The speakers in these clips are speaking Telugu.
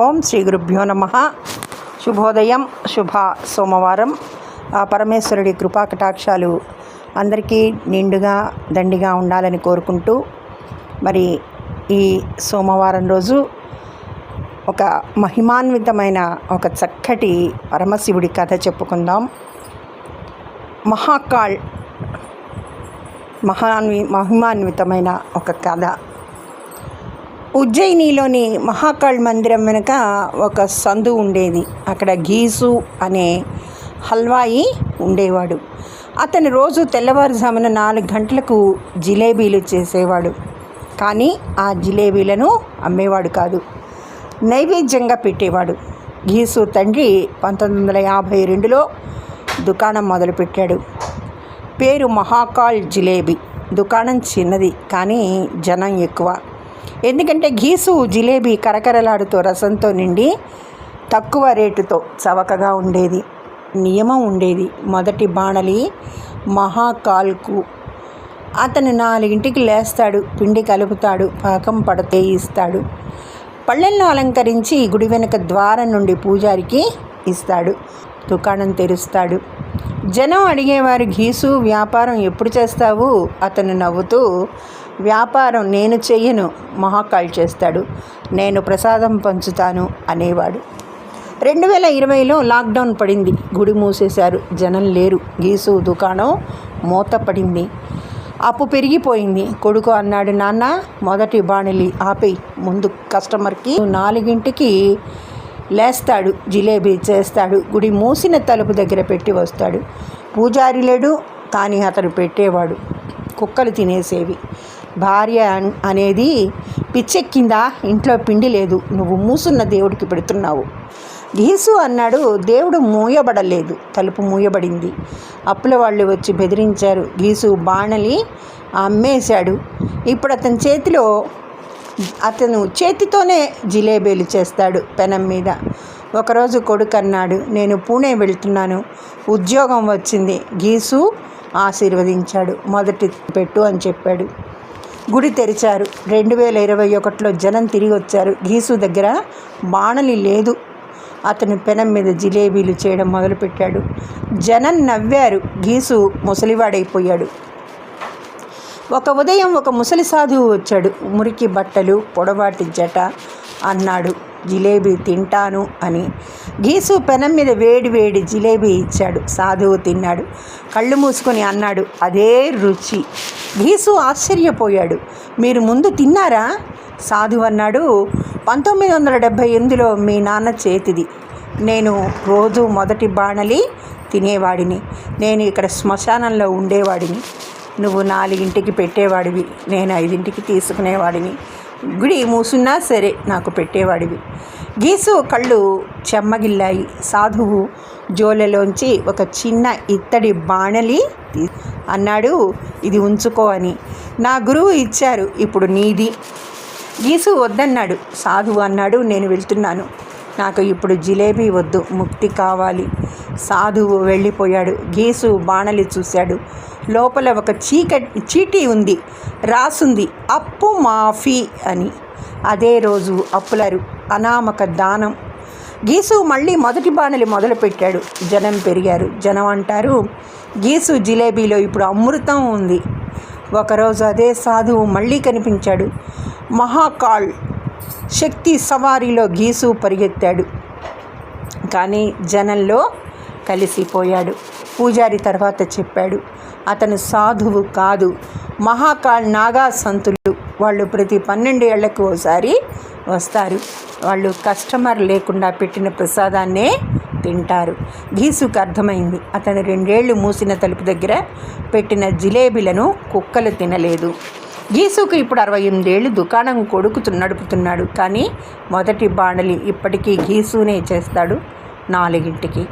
ఓం శ్రీ గురుభ్యో నమః. శుభోదయం, శుభ సోమవారం. ఆ పరమేశ్వరుడి కృపాకటాక్షాలు అందరికీ నిండుగా దండిగా ఉండాలని కోరుకుంటూ, మరి ఈ సోమవారం రోజు ఒక మహిమాన్వితమైన ఒక చక్కటి పరమశివుడి కథ చెప్పుకుందాం. మహాకాళ్ మహిమాన్వితమైన ఒక కథ. ఉజ్జయినిలోని మహాకాళ్ మందిరం వెనుక ఒక సందు ఉండేది. అక్కడ గీసు అనే హల్వాయి ఉండేవాడు. అతను రోజు తెల్లవారుజామున 4 గంటలకు జిలేబీలు చేసేవాడు. కానీ ఆ జిలేబీలను అమ్మేవాడు కాదు, నైవేద్యంగా పెట్టేవాడు. గీసు తండ్రి 1952లో దుకాణం మొదలుపెట్టాడు. పేరు మహాకాళ్ జిలేబీ. దుకాణం చిన్నది, కానీ జనం ఎక్కువ. ఎందుకంటే గీసు జిలేబీ కరకరలాడుతూ రసంతో నిండి తక్కువ రేటుతో చవకగా ఉండేది. నియమం ఉండేది. మొదటి బాణలి మహాకాల్కు. అతను 4 లేస్తాడు, పిండి కలుపుతాడు, పాకం పడితే ఇస్తాడు. పళ్ళెల్లో అలంకరించి గుడి వెనుక ద్వారం నుండి పూజారికి ఇస్తాడు. దుకాణం తెరుస్తాడు. జనం అడిగేవారు, గీసు వ్యాపారం ఎప్పుడు చేస్తావు? అతను నవ్వుతూ, వ్యాపారం నేను చెయ్యను, మహాకాళ్ చేస్తాడు, నేను ప్రసాదం పంచుతాను అనేవాడు. 2020లో లాక్డౌన్ పడింది. గుడి మూసేశారు, జనం లేరు. గీసు దుకాణం మూతపడింది. అప్పు పెరిగిపోయింది. కొడుకు అన్నాడు, నాన్న, మొదటి బాణలి ఆపేయి, ముందు కస్టమర్కి. 4 లేస్తాడు, జిలేబీ చేస్తాడు, గుడి మూసిన తలుపు దగ్గర పెట్టి వస్తాడు. పూజారి లేడు, కానీ అతను పెట్టేవాడు. కుక్కలు తినేసేవి. భార్య అనేది, పిచ్చెక్కిందా, ఇంట్లో పిండి లేదు, నువ్వు మూసున్న దేవుడికి పెడుతున్నావు. గీసు అన్నాడు, దేవుడు మూయబడలేదు, తలుపు మూయబడింది. అప్పుల వాళ్ళు వచ్చి బెదిరించారు. గీసు బాణలి అమ్మేశాడు. ఇప్పుడు అతను చేతితోనే జిలేబీలు చేస్తాడు పెనం మీద. ఒకరోజు కొడుకు అన్నాడు, నేను పూణే వెళ్తున్నాను, ఉద్యోగం వచ్చింది. గీసు ఆశీర్వదించాడు. మొదటి పెట్టు అని చెప్పాడు. గుడి తెరిచారు. 2021లో జనం తిరిగి వచ్చారు. గీసు దగ్గర బాణలి లేదు. అతను పెనం మీద జిలేబీలు చేయడం మొదలుపెట్టాడు. జనం నవ్వారు. గీసు ముసలివాడైపోయాడు. ఒక ఉదయం ఒక ముసలి సాధువు వచ్చాడు. మురికి బట్టలు, పొడవాటి జట. అన్నాడు, జిలేబీ తింటాను అని. గీసు పెనం మీద వేడి వేడి జిలేబీ ఇచ్చాడు. సాధువు తిన్నాడు. కళ్ళు మూసుకొని అన్నాడు, అదే రుచి. గీసు ఆశ్చర్యపోయాడు. మీరు ముందు తిన్నారా? సాధువు అన్నాడు, 1978లో మీ నాన్న చేతిది. నేను రోజు మొదటి బాణలి తినేవాడిని. నేను ఇక్కడ శ్మశానంలో ఉండేవాడిని. నువ్వు 4 పెట్టేవాడివి, నేను 5 తీసుకునేవాడిని. గుడి మూసున్నా సరే నాకు పెట్టేవాడివి. గీసు కళ్ళు చెమ్మగిల్లాయి. సాధువు జోలెలోంచి ఒక చిన్న ఇత్తడి బాణలి అన్నాడు, ఇది ఉంచుకో అని. నా గురువు ఇచ్చారు, ఇప్పుడు నీది. గీసు వద్దన్నాడు. సాధువు అన్నాడు, నేను వెళ్తున్నాను, నాకు ఇప్పుడు జిలేబీ వద్దు, ముక్తి కావాలి. సాధువు వెళ్ళిపోయాడు. గీసు బాణలి చూశాడు. లోపల ఒక చీటీ ఉంది. రాసుంది, అప్పు మాఫీ అని. అదే రోజు అప్పులారు అనామక దానం. గీసు మళ్ళీ మొదటి బాణలి మొదలుపెట్టాడు. జనం పెరిగారు. జనం అంటారు, గీసు జిలేబీలో ఇప్పుడు అమృతం ఉంది. ఒకరోజు అదే సాధువు మళ్ళీ కనిపించాడు. మహాకాళ్ శక్తి సవారీలో గీసు పరిగెత్తాడు, కానీ జనంలో కలిసిపోయాడు. పూజారి తర్వాత చెప్పాడు, అతను సాధువు కాదు, మహాకాళ్ నాగా సంతులు. వాళ్ళు ప్రతి 12 ఏళ్లకు ఒకసారి వస్తారు. వాళ్ళు కస్టమర్ లేకుండా పెట్టిన ప్రసాదాన్నే తింటారు. గీసుకు అర్థమైంది. అతను 2 ఏళ్ళు మూసిన తలుపు దగ్గర పెట్టిన జిలేబీలను కుక్కలు తినలేదు. గీసుకు ఇప్పుడు 68 ఏళ్ళు. దుకాణం కొడుకు నడుపుతున్నాడు, కానీ మొదటి బాణలి ఇప్పటికీ గీసునే చేస్తాడు 4.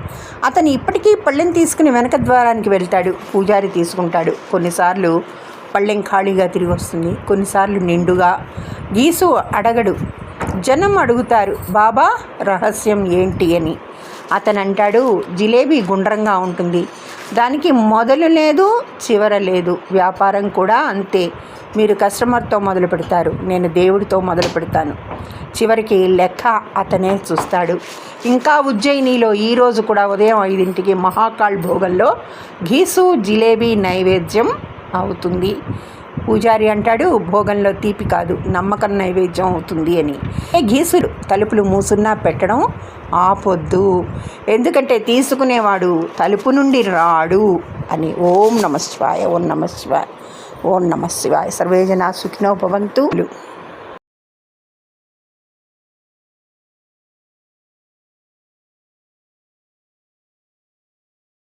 అతను ఇప్పటికీ పళ్ళెం తీసుకుని వెనక ద్వారానికి వెళ్తాడు. పూజారి తీసుకుంటాడు. కొన్నిసార్లు పళ్ళెం ఖాళీగా తిరిగి వస్తుంది, కొన్నిసార్లు నిండుగా. గీసు అడగడు. జనం అడుగుతారు, బాబా రహస్యం ఏంటి అని. అతను అంటాడు, జిలేబీ గుండ్రంగా ఉంటుంది, దానికి మొదలు లేదు, చివర లేదు. వ్యాపారం కూడా అంతే. మీరు కస్టమర్తో మొదలు పెడతారు, నేను దేవుడితో మొదలు పెడతాను. చివరికి లెక్క అతనే చూస్తాడు. ఇంకా ఉజ్జయినిలో ఈరోజు కూడా ఉదయం 5ంటికి మహాకాళ్ భోగంలో ఘీసు జిలేబీ నైవేద్యం అవుతుంది. పూజారి అంటాడు, భోగంలో తీపి కాదు, నమ్మకం నైవేద్యం అవుతుంది అని. ఘీసులు తలుపులు మూసున్నా పెట్టడం ఆపొద్దు, ఎందుకంటే తీసుకునేవాడు తలుపు నుండి రాడు అని. ఓం నమః శివాయ, ఓం నమః శివాయ, ఓం నమః శివాయ. సర్వే జనా సుఖినో భవంతు.